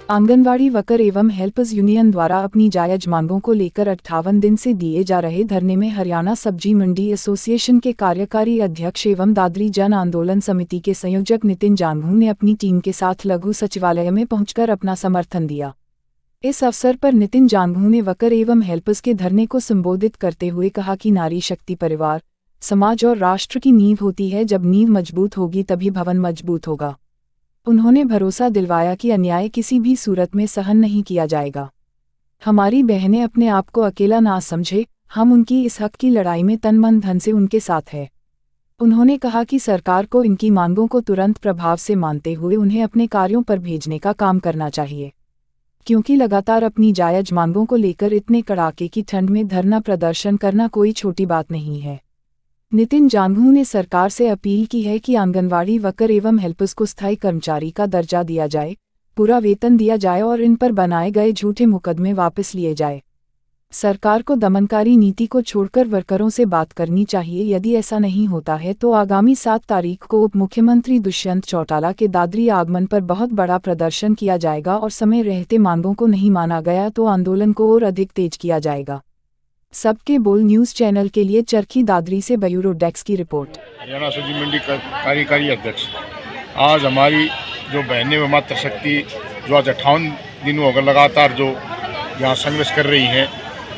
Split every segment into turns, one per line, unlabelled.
Anganwadi worker एवं helpers union द्वारा अपनी जायज मांगों को लेकर 58 दिन से दिए जा रहे धरने में हरियाणा सब्जी मंडी एसोसिएशन के कार्यकारी अध्यक्ष एवं दादरी जन आंदोलन समिति के संयोजक नितिन जांघू ने अपनी टीम के साथ लघु सचिवालय में पहुंचकर अपना समर्थन दिया। इस अवसर पर नितिन जांघू ने वर्कर एवं हेल्पर्स के धरने को संबोधित करते हुए कहा कि नारी शक्ति परिवार, समाज और राष्ट्र की नींव होती है। जब नींव मजबूत होगी तभी भवन मजबूत होगा। उन्होंने भरोसा दिलवाया कि अन्याय किसी भी सूरत में सहन नहीं किया जाएगा। हमारी बहनें अपने आप को अकेला ना समझे, हम उनकी इस हक की लड़ाई में तन मन धन से उनके साथ हैं। उन्होंने कहा कि सरकार को इनकी मांगों को तुरंत प्रभाव से मानते हुए उन्हें अपने कार्यों पर भेजने का काम करना चाहिए, क्योंकि लगातार अपनी जायज मांगों को लेकर इतने कड़ाके की ठंड में धरना प्रदर्शन करना कोई छोटी बात नहीं है। नितिन जांघू ने सरकार से अपील की है कि आंगनवाड़ी वर्कर एवं हेल्पर्स को स्थायी कर्मचारी का दर्जा दिया जाए, पूरा वेतन दिया जाए और इन पर बनाए गए झूठे मुकदमे वापस लिए जाए। सरकार को दमनकारी नीति को छोड़कर वर्करों से बात करनी चाहिए। यदि ऐसा नहीं होता है तो आगामी 7 तारीख को उप मुख्यमंत्री दुष्यंत चौटाला के दादरी आगमन पर बहुत बड़ा प्रदर्शन किया जाएगा और समय रहते मांगों को नहीं माना गया तो आंदोलन को और अधिक तेज किया जाएगा। सबके बोल न्यूज चैनल के लिए चरखी दादरी से ब्यूरो डेस्क की रिपोर्ट।
हरियाणा सब्जी मंडी कार्यकारी अध्यक्ष, आज हमारी जो बहनें व मातृशक्ति जो आज 58 दिनों अगर लगातार जो यहाँ संघर्ष कर रही हैं,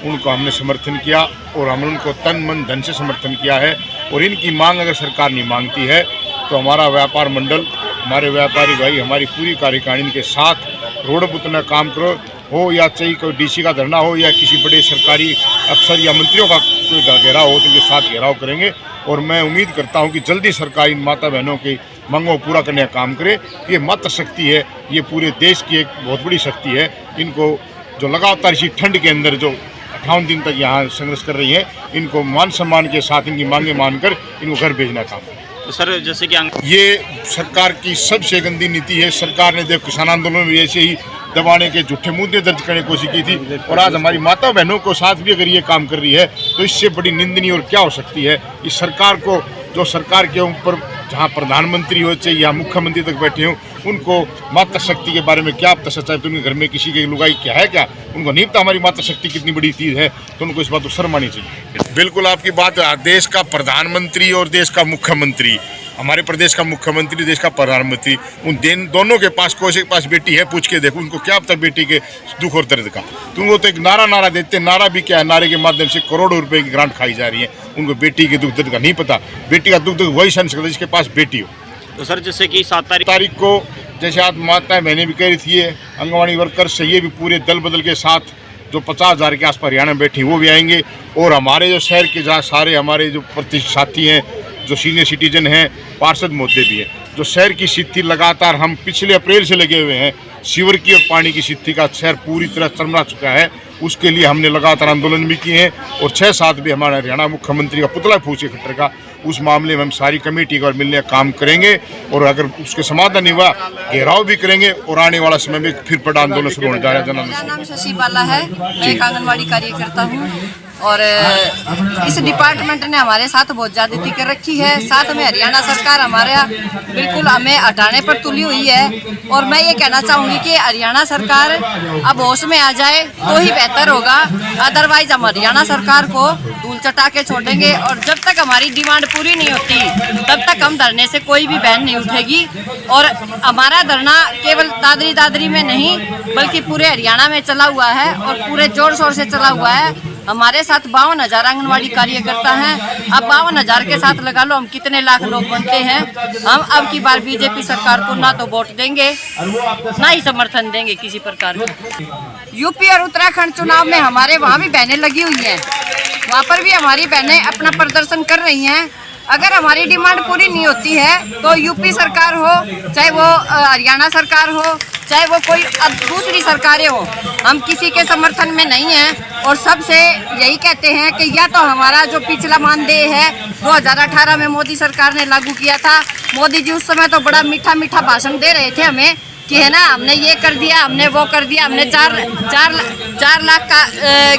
उनको हमने समर्थन किया और हमने उनको तन मन धन से समर्थन किया है। और इनकी मांग अगर सरकार नहीं मांगती है तो हमारा व्यापार मंडल, हमारे व्यापारी भाई, हमारी पूरी कार्यकारिणी के साथ रोड पर उतना काम करो हो, या चाहे कोई डीसी का धरना हो या किसी बड़े सरकारी अफसर या मंत्रियों का कोई घेराव हो तो उनके साथ घेराव करेंगे। और मैं उम्मीद करता हूं कि जल्दी सरकार इन माता बहनों की मांगों को पूरा करने का काम करे। ये मातृ शक्ति है, ये पूरे देश की एक बहुत बड़ी शक्ति है। इनको जो लगातार इसी ठंड के अंदर जो 58 दिन तक यहाँ संघर्ष कर रही हैं, इनको मान सम्मान के साथ इनकी मांगें मानकर इनको घर भेजना काम।
तो सर, जैसे कि
ये सरकार की सबसे गंदी नीति है। सरकार ने देव किसान आंदोलन में ऐसे ही दबाने के झूठे मुद्दे दर्ज करने की कोशिश की थी और आज हमारी माता बहनों को साथ भी अगर ये काम कर रही है तो इससे बड़ी निंदनीय और क्या हो सकती है। इस सरकार को, जो सरकार के ऊपर जहाँ प्रधानमंत्री हो चाहे या मुख्यमंत्री तक बैठे हों, उनको मातृ शक्ति के बारे में क्या पता चलता है? तो उनके घर में किसी की लुगाई क्या है क्या? उनको नहीं पता हमारी मातृ शक्ति कितनी बड़ी चीज़ है। तो उनको इस बात को शर्म आनी चाहिए। बिल्कुल आपकी बात, देश का प्रधानमंत्री और देश का मुख्यमंत्री, हमारे प्रदेश का मुख्यमंत्री, देश का प्रधानमंत्री, उन दोनों के पास कोई के पास बेटी है, पूछ के देखो उनको क्या पता बेटी के दुख और दर्द का। तो वो तो एक नारा देते हैं। नारा भी क्या है? नारे के माध्यम से करोड़ों रुपए की ग्रांट खाई जा रही है। उनको बेटी के दुख दर्द का नहीं पता। बेटी का दुख दर्द वही सहन सकता जिसके पास बेटी हो।
तो सर, जैसे कि 7
तारीख को जैसे आज माता बहनें भी कह रही थी, आंगनवाड़ी वर्कर से ये भी पूरे दल बदल के साथ जो 50,000 के आसपास हरियाणा में बैठी वो भी आएंगे। और हमारे जो शहर के जहाँ सारे हमारे जो प्रतिष्ठित साथी हैं, जो सीनियर सिटीजन हैं, पार्षद मुद्दे भी हैं, जो शहर की स्थिति लगातार हम पिछले अप्रैल से लगे हुए हैं। सीवर की और पानी की स्थिति का शहर पूरी तरह चरमरा चुका है। उसके लिए हमने लगातार आंदोलन भी किए हैं और 6-7 भी हमारे हरियाणा मुख्यमंत्री का पुतला फूंके खट्टर का, उस मामले में हम सारी कमेटी का मिलने का काम करेंगे। और अगर उसके समाधान नहीं हुआ, घेराव भी करेंगे और आने वाला समय में फिर बड़ा आंदोलन शुरू होने जा रहा है।
मेरा नाम शशि बाला है, मैं एक आंगनवाड़ी कार्यकर्ता हूँ और इस डिपार्टमेंट ने हमारे साथ बहुत ज्यादती कर रखी है। साथ में हरियाणा सरकार हमारे बिल्कुल हमें हटाने पर तुली हुई है। और मैं ये कहना चाहूँगी कि हरियाणा सरकार अब होश में आ जाए तो ही बेहतर होगा, अदरवाइज हम हरियाणा सरकार को धूल चटा के छोड़ेंगे। और जब तक हमारी डिमांड पूरी नहीं होती तब तक हम धरने से कोई भी बहन नहीं उठेगी। और हमारा धरना केवल दादरी में नहीं बल्कि पूरे हरियाणा में चला हुआ है और पूरे जोर शोर से चला हुआ है। हमारे साथ 52,000 आंगनवाड़ी कार्यकर्ता हैं। अब 52,000 के साथ लगा लो हम कितने लाख लोग बनते हैं। हम अब की बार बीजेपी सरकार को ना तो वोट देंगे ना ही समर्थन देंगे किसी प्रकार का। यूपी और उत्तराखंड चुनाव में हमारे वहाँ भी बहनें लगी हुई हैं, वहाँ पर भी हमारी बहनें अपना प्रदर्शन कर रही हैं। अगर हमारी डिमांड पूरी नहीं होती है तो यूपी सरकार हो, चाहे वो हरियाणा सरकार हो, चाहे वो कोई दूसरी सरकारें हो, हम किसी के समर्थन में नहीं हैं। और सबसे यही कहते हैं कि या तो हमारा जो पिछला मानदेय है 2018 में मोदी सरकार ने लागू किया था। मोदी जी उस समय तो बड़ा मीठा भाषण दे रहे थे हमें कि है ना हमने ये कर दिया, हमने वो कर दिया, हमने चार लाख का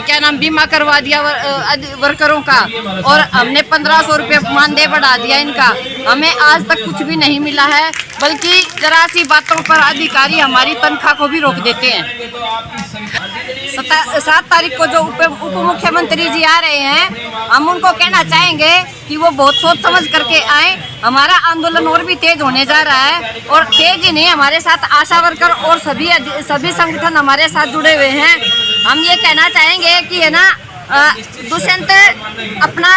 क्या नाम बीमा करवा दिया वर्करों का, और हमने 1500 रुपये मानदेय बढ़ा दिया इनका। हमें आज तक कुछ भी नहीं मिला है, बल्कि जरा सी बातों पर अधिकारी हमारी तनख्वाह को भी रोक देते हैं। 7 तारीख को जो उप मुख्यमंत्री जी आ रहे हैं, हम उनको कहना चाहेंगे कि वो बहुत सोच समझ करके आए। हमारा आंदोलन और भी तेज होने जा रहा है, और तेज ही नहीं, हमारे साथ आशा वर्कर और सभी संगठन हमारे साथ जुड़े हुए हैं। हम ये कहना चाहेंगे कि है ना दुष्यंत अपना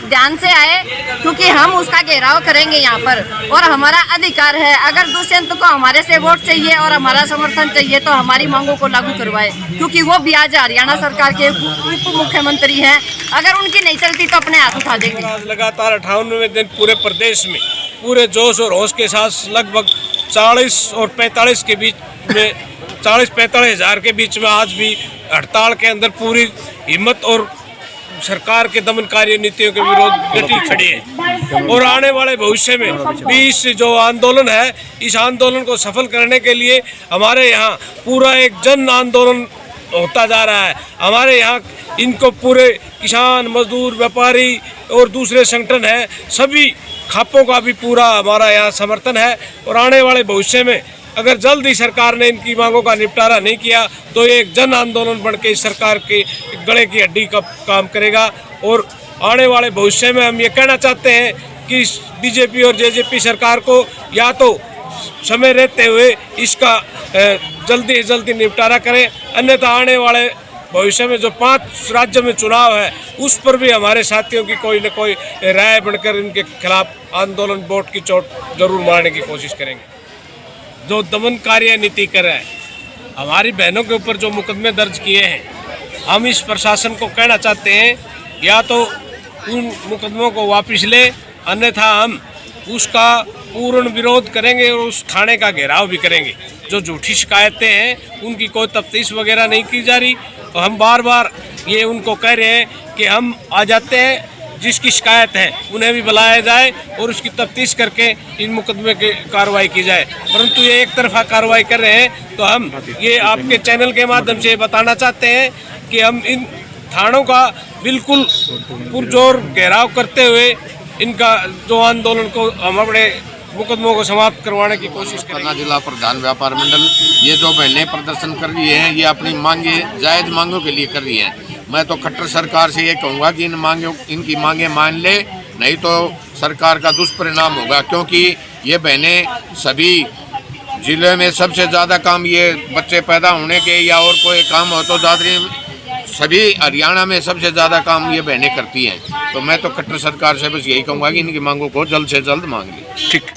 ध्यान से आए, क्योंकि हम उसका घेराव करेंगे यहाँ पर, और हमारा अधिकार है। अगर दुष्यंत को हमारे से वोट चाहिए और हमारा समर्थन चाहिए तो हमारी मांगों को लागू करवाए, क्योंकि वो भी आज हरियाणा सरकार के उप मुख्यमंत्री हैं। अगर उनकी नहीं चलती तो अपने हाथ उठा देंगे।
लगातार 58वें दिन पूरे प्रदेश में पूरे जोश और होश के साथ लगभग 40 और 45 के बीच में 40-45 हज़ार के बीच में आज भी हड़ताल के अंदर पूरी हिम्मत और सरकार के दमनकारी नीतियों के विरोध डटी खड़ी है। और आने वाले भविष्य में भी इस जो आंदोलन है, इस आंदोलन को सफल करने के लिए हमारे यहाँ पूरा एक जन आंदोलन होता जा रहा है। हमारे यहाँ इनको पूरे किसान, मजदूर, व्यापारी और दूसरे संगठन हैं, सभी खापों का भी पूरा हमारा यहाँ समर्थन है। और आने वाले भविष्य में अगर जल्द ही सरकार ने इनकी मांगों का निपटारा नहीं किया तो एक जन आंदोलन बन के इस सरकार के गले की हड्डी का काम करेगा। और आने वाले भविष्य में हम ये कहना चाहते हैं कि बीजेपी और जेजेपी सरकार को या तो समय रहते हुए इसका जल्दी से जल्दी निपटारा करें, अन्यथा आने वाले भविष्य में जो 5 राज्यों में चुनाव है उस पर भी हमारे साथियों की कोई न कोई राय बनकर इनके खिलाफ आंदोलन वोट की चोट जरूर मारने की कोशिश करेंगे। जो दमनकारी नीति कर रहा है, हमारी बहनों के ऊपर जो मुकदमे दर्ज किए हैं, हम इस प्रशासन को कहना चाहते हैं या तो उन मुकदमों को वापस ले, अन्यथा हम उसका पूर्ण विरोध करेंगे और उस थाने का घेराव भी करेंगे। जो झूठी शिकायतें हैं उनकी कोई तफ्तीश वगैरह नहीं की जा रही, और हम बार बार ये उनको कह रहे हैं कि हम आ जाते हैं, जिसकी शिकायत है उन्हें भी बुलाया जाए और उसकी तफ्तीश करके इन मुकदमे की कार्रवाई की जाए। परंतु ये एक तरफा कार्रवाई कर रहे हैं, तो हम ये आपके चैनल के माध्यम से बताना चाहते हैं कि हम इन थानों का बिल्कुल पुरजोर घेराव करते हुए इनका जो आंदोलन को हम अपने मुकदमों को समाप्त करवाने की कोशिश करेंगे।
जिला प्रधान व्यापार मंडल ये जो बहनें प्रदर्शन कर रही हैं, ये अपनी मांगे जायज़ मांगों के लिए कर रही हैं। मैं तो खट्टर सरकार से ये कहूँगा कि इनकी मांगे मान ले, नहीं तो सरकार का दुष्परिणाम होगा। क्योंकि ये बहनें सभी जिले में सबसे ज़्यादा काम ये बच्चे पैदा होने के या और कोई काम हो तो दादरी सभी हरियाणा में सबसे ज़्यादा काम ये बहनें करती हैं। तो मैं तो खट्टर सरकार से बस यही कहूँगा कि इनकी मांगों को जल्द से जल्द मांग ली।
ठीक।